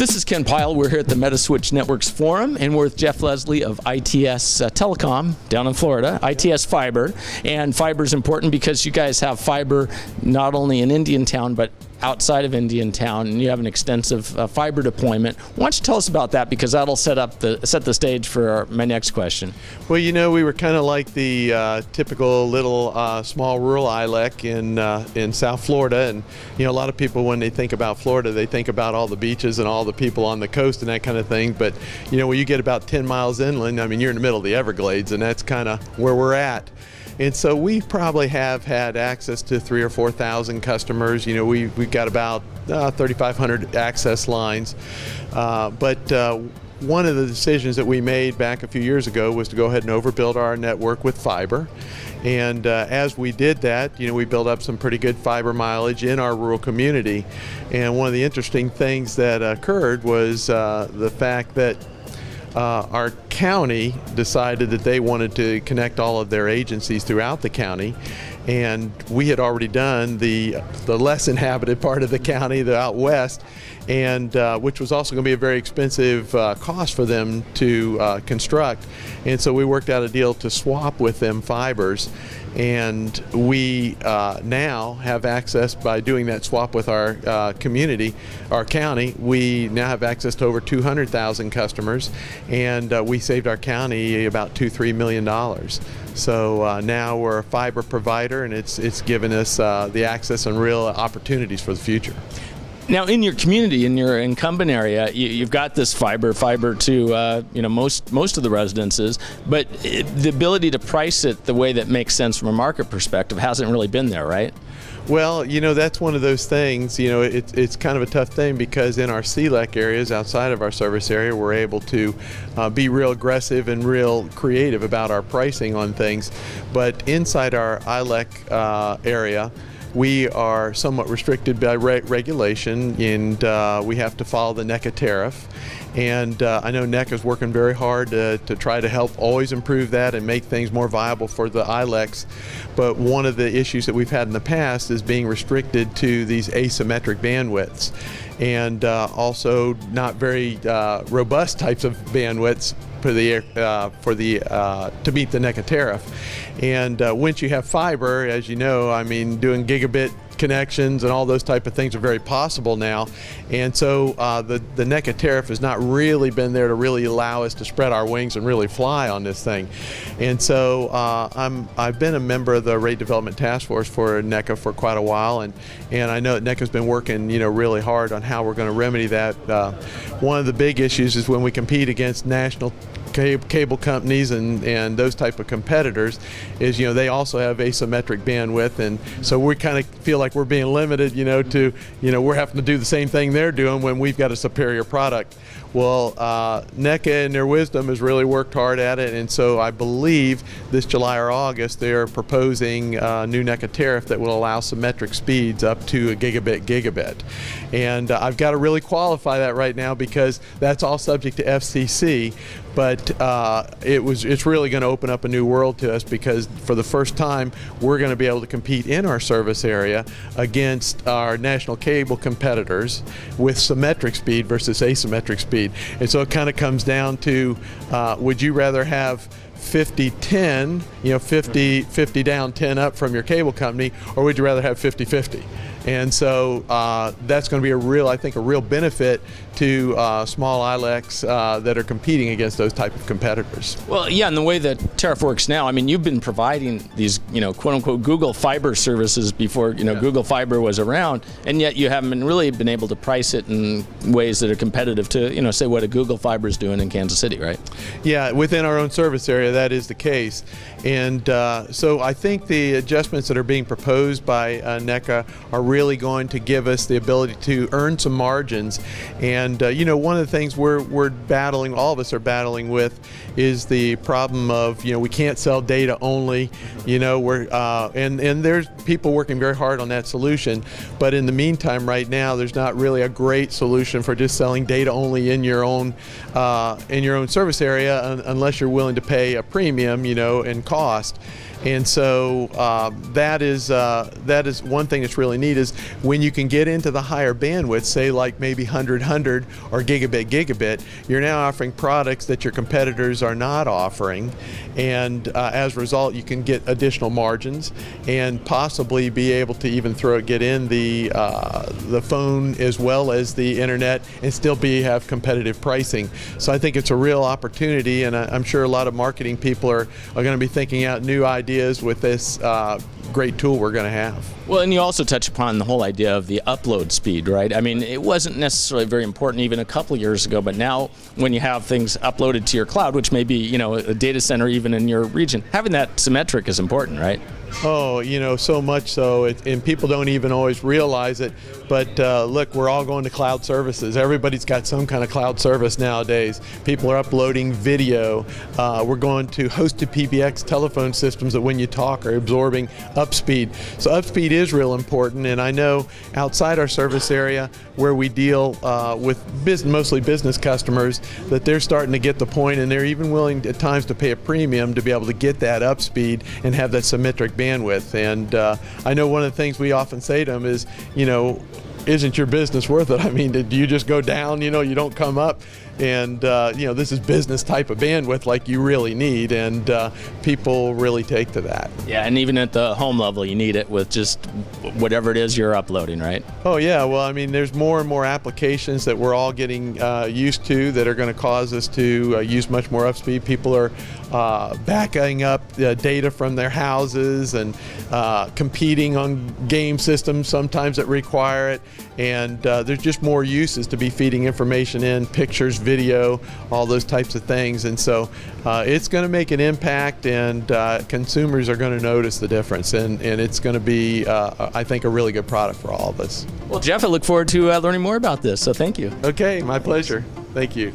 This is Ken Pyle. We're here at the Metaswitch Networks Forum, and we're with Jeff Leslie of ITS Telecom down in Florida, ITS Fiber. And fiber is important because you guys have fiber not only in Indiantown, but outside of Indiantown, and you have an extensive fiber deployment. Why don't you tell us about that, because that'll set the stage for my next question. Well, you know, we were kind of like the typical little small rural ILEC in South Florida, and you know, a lot of people, when they think about Florida, they think about all the beaches and all the people on the coast and that kind of thing. But you know, when you get about 10 miles inland, I mean, you're in the middle of the Everglades, and that's kind of where we're at. And so we probably have had access to 3,000 or 4,000 customers. You know, we've got about 3,500 access lines. But one of the decisions that we made back a few years ago was to go ahead and overbuild our network with fiber. And as we did that, you know, we built up some pretty good fiber mileage in our rural community. And one of the interesting things that occurred was the fact that our county decided that they wanted to connect all of their agencies throughout the county, and we had already done the less inhabited part of the county, the out west, and which was also going to be a very expensive cost for them to construct. And so we worked out a deal to swap with them fibers, and we now have access, by doing that swap with our community, our county, we now have access to over 200,000 customers, and we saved our county about $2-3 million. So now we're a fiber provider, and it's given us the access and real opportunities for the future. Now, in your community, in your incumbent area, you've got this fiber to you know, most of the residences, but the ability to price it the way that makes sense from a market perspective hasn't really been there, right? Well, you know, that's one of those things. You know, it's kind of a tough thing, because in our CLEC areas outside of our service area, we're able to be real aggressive and real creative about our pricing on things. But inside our ILEC area, we are somewhat restricted by regulation, and we have to follow the NECA tariff. And I know NECA is working very hard to try to help always improve that and make things more viable for the ILECs. But one of the issues that we've had in the past is being restricted to these asymmetric bandwidths, and also not very robust types of bandwidths to meet the NECA tariff. And once you have fiber, as you know, I mean, doing gigabit connections and all those type of things are very possible now. And so the NECA tariff has not really been there to really allow us to spread our wings and really fly on this thing. And so I've been a member of the Rate Development Task Force for NECA for quite a while, and I know that NECA's been working, you know, really hard on how we're going to remedy that. One of the big issues is when we compete against national cable companies and those type of competitors, is, you know, they also have asymmetric bandwidth, and so we kind of feel like we're being limited, you know, to, you know, we're having to do the same thing they're doing when we've got a superior product. Well, NECA in their wisdom has really worked hard at it, and so I believe this July or August they're proposing a new NECA tariff that will allow symmetric speeds up to a gigabit. And I've got to really qualify that right now, because that's all subject to FCC. But it's really going to open up a new world to us, because for the first time we're going to be able to compete in our service area against our national cable competitors with symmetric speed versus asymmetric speed. And so it kind of comes down to, would you rather have 50-10, you know, 50 down, 10 up from your cable company, or would you rather have 50-50? And so that's going to be I think a real benefit to small ILECs that are competing against those type of competitors. Well, yeah, and the way that tariff works now, I mean, you've been providing these, you know, quote unquote Google Fiber services before, you know, Google Fiber was around, and yet you haven't really been able to price it in ways that are competitive to, you know, say what a Google Fiber is doing in Kansas City, right? Yeah, within our own service area, that is the case. And so I think the adjustments that are being proposed by NECA are really going to give us the ability to earn some margins. And you know, one of the things we're battling, all of us are battling with, is the problem of, you know, we can't sell data only. You know, and there's people working very hard on that solution. But in the meantime, right now, there's not really a great solution for just selling data only in your own service area, unless you're willing to pay a premium, you know, in cost. And so that is one thing that's really neat is when you can get into the higher bandwidth, say like maybe 100 or gigabit, you're now offering products that your competitors are not offering, and as a result you can get additional margins and possibly be able to even get in the phone as well as the internet and still have competitive pricing. So I think it's a real opportunity, and I'm sure a lot of marketing people are going to be thinking out new ideas with this great tool we're going to have. Well, and you also touch upon the whole idea of the upload speed, right? I mean, it wasn't necessarily very important even a couple years ago, but now when you have things uploaded to your cloud, which may be, you know, a data center even in your region, having that symmetric is important, right? Oh, you know, so much so, and people don't even always realize it, but look, we're all going to cloud services. Everybody's got some kind of cloud service nowadays. People are uploading video. We're going to hosted PBX telephone systems that when you talk are absorbing upspeed. So upspeed is real important, and I know outside our service area where we deal with mostly business customers, that they're starting to get the point, and they're even willing at times to pay a premium to be able to get that upspeed and have that symmetric bandwidth. And I know one of the things we often say to them is, you know, isn't your business worth it? I mean, do you just go down, you know, you don't come up? And you know, this is business type of bandwidth like you really need, and people really take to that. Yeah, and even at the home level you need it with just whatever it is you're uploading, right? Oh yeah, well I mean there's more and more applications that we're all getting used to that are going to cause us to use much more upspeed. People are backing up data from their houses and competing on game systems sometimes that require it, and there's just more uses to be feeding information in, pictures, video, all those types of things. And so it's going to make an impact, and consumers are going to notice the difference, and it's going to be I think a really good product for all of us. Well, Jeff, I look forward to learning more about this, so thank you. Okay, my pleasure. Thank you.